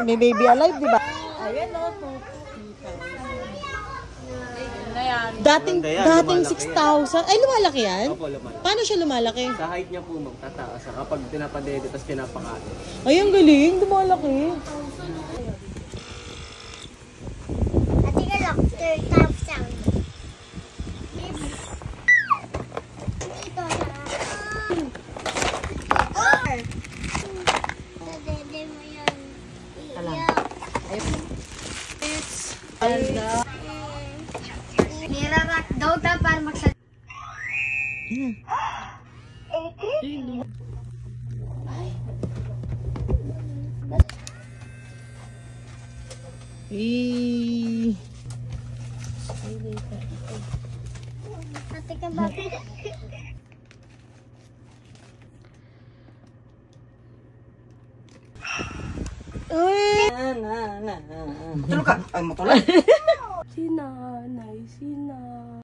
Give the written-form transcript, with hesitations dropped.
may baby alive, di ba? Ayan o, 2,000. Dating 6,000. Ay, lumalaki yan? Opo, lumalaki. Paano siya lumalaki? Sa height niya po magtataas kapag pinapadede tapos pinapakain. Ay, ang galing. Lumalaki. Ate ka lang, 3,000. Ito na. Sa dede mo yan. Iyak. Nirarak daw ta para magsalita. Ate ka ba? Tulog ka. Ay, matulog. Si nanay, si nanay.